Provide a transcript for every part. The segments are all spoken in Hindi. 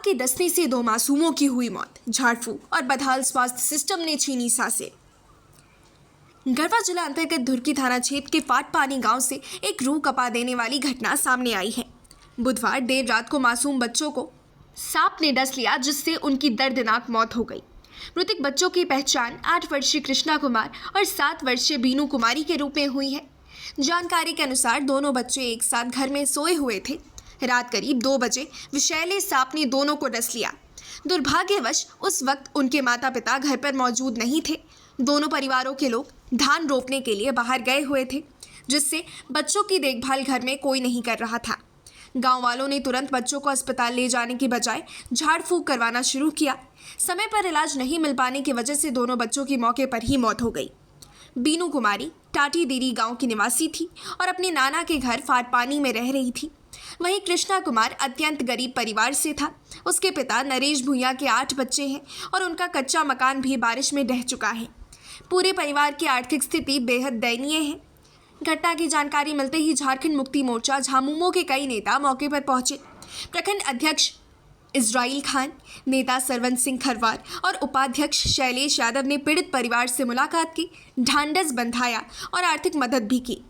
के डसने से 2 मासूमों की हुई मौत, झाड़-फूक और बदहाल स्वास्थ्य सिस्टम ने छीनी सांसें। गढ़वा जिला अंतर्गत धुर्की थाना क्षेत्र के फाटपानी गांव से एक रूह कपा देने वाली घटना सामने आई है। बुधवार देर रात को मासूम बच्चों को सांप ने डस लिया, जिससे उनकी दर्दनाक मौत हो गई। मृतक बच्चों की पहचान 8 वर्षीय कृष्णा कुमार और 7 वर्षीय बीनू कुमारी के रूप में हुई है। जानकारी के अनुसार दोनों बच्चे एक साथ घर में सोए हुए थे। रात करीब 2 बजे विषैले सांप ने दोनों को डस लिया। दुर्भाग्यवश उस वक्त उनके माता पिता घर पर मौजूद नहीं थे। दोनों परिवारों के लोग धान रोपने के लिए बाहर गए हुए थे, जिससे बच्चों की देखभाल घर में कोई नहीं कर रहा था। गांव वालों ने तुरंत बच्चों को अस्पताल ले जाने की बजाय झाड़ फूक करवाना शुरू किया। समय पर इलाज नहीं मिल पाने की वजह से दोनों बच्चों की मौके पर ही मौत हो गई। बीनू कुमारी टाटी देरी गांव की निवासी थी और अपने नाना के घर फाटपानी में रह रही थी। वहीं कृष्णा कुमार अत्यंत गरीब परिवार से था। उसके पिता नरेश भूंया के 8 बच्चे हैं और उनका कच्चा मकान भी बारिश में ढह चुका है। पूरे परिवार की आर्थिक स्थिति बेहद दयनीय है। घटना की जानकारी मिलते ही झारखंड मुक्ति मोर्चा झामुमो के कई नेता मौके पर पहुंचे। प्रखंड अध्यक्ष इजराइल खान, नेता सरवंत सिंह खरवार और उपाध्यक्ष शैलेश यादव ने पीड़ित परिवार से मुलाकात की, ढांढस बंधाया और आर्थिक मदद भी की।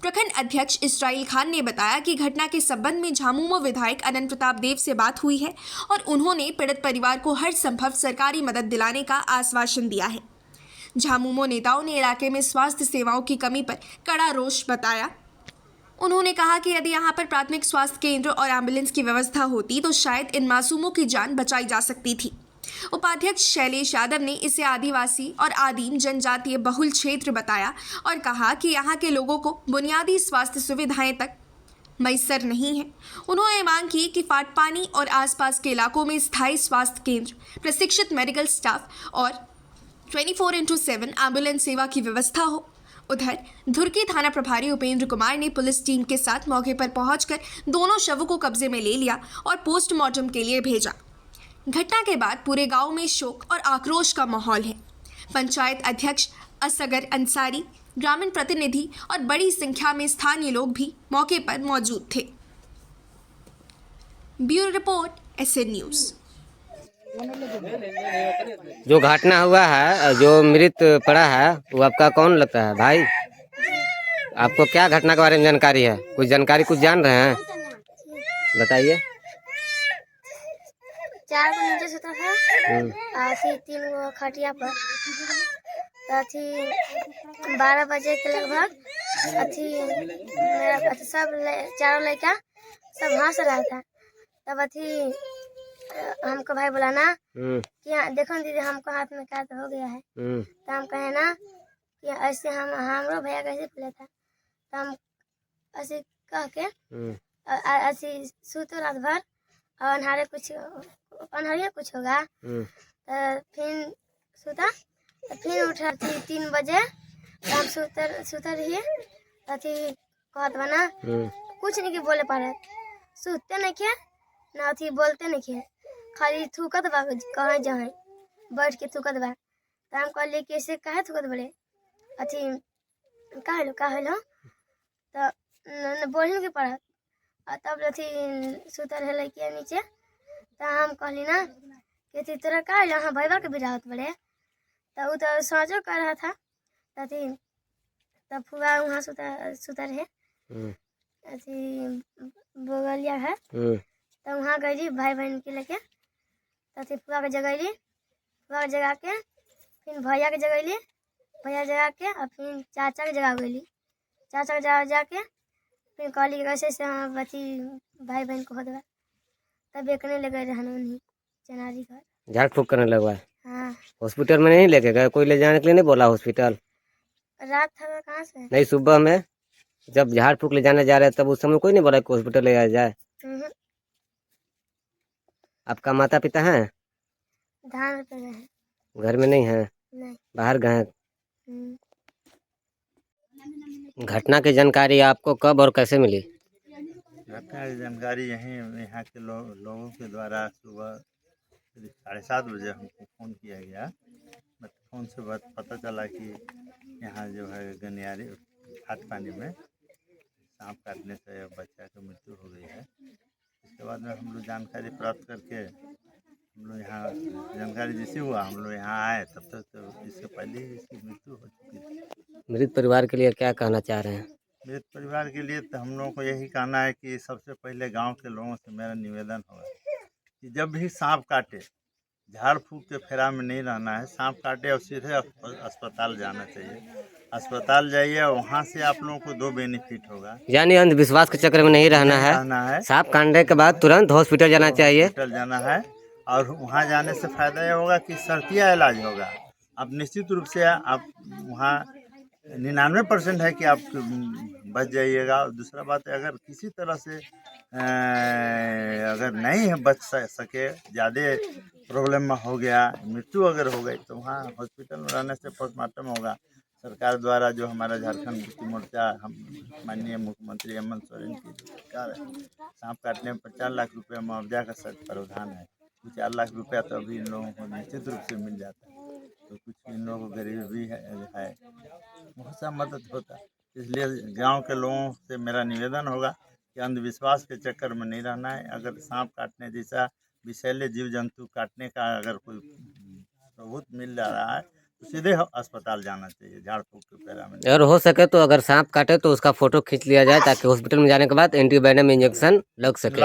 प्रखंड अध्यक्ष इजराइल खान ने बताया कि घटना के संबंध में झामुमो विधायक अनंत प्रताप देव से बात हुई है और उन्होंने पीड़ित परिवार को हर संभव सरकारी मदद दिलाने का आश्वासन दिया है। झामुमो नेताओं ने इलाके में स्वास्थ्य सेवाओं की कमी पर कड़ा रोष बताया। उन्होंने कहा कि यदि यहां पर प्राथमिक स्वास्थ्य केंद्र और एम्बुलेंस की व्यवस्था होती तो शायद इन मासूमों की जान बचाई जा सकती थी। उपाध्यक्ष शैलेश यादव ने इसे आदिवासी और आदिम जनजातीय बहुल क्षेत्र बताया और कहा कि यहाँ के लोगों को बुनियादी स्वास्थ्य सुविधाएं तक मैसर नहीं है। उन्होंने मांग की कि फाटपानी और आसपास के इलाकों में स्थायी स्वास्थ्य केंद्र, प्रशिक्षित मेडिकल स्टाफ और 24/7 एम्बुलेंस सेवा की व्यवस्था हो। उधर धुर्की थाना प्रभारी उपेंद्र कुमार ने पुलिस टीम के साथ मौके पर पहुंचकर दोनों शवों को कब्जे में ले लिया और पोस्टमार्टम के लिए भेजा। घटना के बाद पूरे गांव में शोक और आक्रोश का माहौल है। पंचायत अध्यक्ष असगर अंसारी, ग्रामीण प्रतिनिधि और बड़ी संख्या में स्थानीय लोग भी मौके पर मौजूद थे। Bureau report, SN news. जो घटना हुआ है, जो मृत पड़ा है, वो आपका कौन लगता है भाई? आपको क्या घटना के बारे में जानकारी है? कुछ जानकारी कुछ जान रहे हैं? बताइए। 4 को नीचे सुता था, अथी 3 गो खटिया पर, अथी 12 बजे के लगभग अथी मेरा अथी सब चारों लड़का सब हंस रहा था। तब अथी हमको भाई बोला ना कि देखो दीदी हमको हाथ में क्या तो हो गया है। तो हम कहे ना कि ऐसे हमरो भैया कैसे पले था। तो हम ऐसे कह के ऐसे सूतो रात भर और अनहारे कुछ होगा। तो फिर सूता, तो फिर उठा 3 बजे तो हम सूतर रहिए। अथी कहत बना कुछ नहीं कि बोले पारे, सूते नहीं किया ना, अथी बोलते नहीं किया, खाली थूकत बा कहाँ जहाँ बैठ के थूकत बा। तो हम कहलिए कि ऐसे काहे थूकत बड़े, अथी का हेलो तो बोल के पड़ा। तब अथी सुतर है लड़किया नीचे। तो हम कहली ना कि तोरा का यहाँ भैया के बिरावत बड़े। तो वो तो साँझो कर रहा था। अथी तब फुआ वहाँ सुतर है, अथी बोगलिया है। तो वहाँ गई भाई बहन के लेके। तो फुआ के जगैली, फुआ के जगा के फिर भैया के जगैली, भैया जगा के और फिर चाचा के जगह गईली, चाचा के जगह जाके फिर कहली कैसे से हम अथी भाई बहन को हो देगा। तब बेकने लगे रहना नहीं चनारी घर, झाड़ फूक करने लगवा। हाँ। हॉस्पिटल में नहीं लेके गए? कोई ले जाने के लिए नहीं बोला हॉस्पिटल? रात था कहाँ से? नहीं, सुबह में जब झाड़ फूक ले जाने जा रहे तब उस समय कोई नहीं बोला कि हॉस्पिटल ले जाए? आपका माता पिता हैं? धान पे गए, घर में नहीं है? नहीं, बाहर गए? घटना की जानकारी आपको कब और कैसे मिली? घटना की जानकारी यहाँ के लोगों के द्वारा सुबह 7:30 बजे हमको फ़ोन किया गया। फ़ोन से पता चला कि यहाँ जो है गनियारी फाटपानी में सांप काटने से बच्चा की मृत्यु हो गई है। इसके बाद में हम लोग जानकारी प्राप्त करके हम लोग यहाँ जानकारी जैसे हुआ हम लोग यहाँ आए, तब तक तो इससे पहले ही इसकी मृत्यु हो चुकी थी। मृत परिवार के लिए क्या कहना चाह रहे हैं? मेरे परिवार के लिए तो हम लोगों को यही कहना है कि सबसे पहले गांव के लोगों से मेरा निवेदन होगा कि जब भी सांप काटे, झाड़ फूक के फेरा में नहीं रहना है। सांप काटे और सीधे अस्पताल जाना चाहिए। अस्पताल जाइए और वहाँ से आप लोगों को 2 बेनिफिट होगा। यानी अंधविश्वास के चक्कर में नहीं रहना है। सांप काटने के बाद तुरंत हॉस्पिटल जाना चाहिए। हॉस्पिटल जाना है और वहाँ जाने से फायदा यह होगा कि शर्तिया इलाज होगा। अब निश्चित रूप से आप वहाँ 99% है कि आप बच जाइएगा। और दूसरा बात है, अगर किसी तरह से अगर नहीं है बच सके, ज़्यादा प्रॉब्लम में हो गया, मृत्यु अगर हो गई, तो वहाँ हॉस्पिटल में रहने से पोस्टमार्टम होगा। सरकार द्वारा जो हमारा झारखंड मुक्ति मोर्चा, हम माननीय मुख्यमंत्री हेमंत सोरेन की सरकार है, सांप काटने में 50 लाख रुपये मुआवजा का सख्त प्रावधान है। 4 लाख रुपया तो अभी इन लोगों को निश्चित रूप से मिल जाता है। तो कुछ इन लोगों को गरीबी है बहुत सा मदद होता है। इसलिए गांव के लोगों से मेरा निवेदन होगा कि अंधविश्वास के चक्कर में नहीं रहना है। अगर सांप काटने जैसा विषैले जीव जंतु काटने का अगर कोई सबूत मिल जा रहा है तो सीधे अस्पताल जाना चाहिए, झाड़ फूक के पैरा में। अगर हो सके तो अगर सांप काटे तो उसका फोटो खींच लिया जाए ताकि हॉस्पिटल में जाने के बाद एंटीवेनम इंजेक्शन लग सके।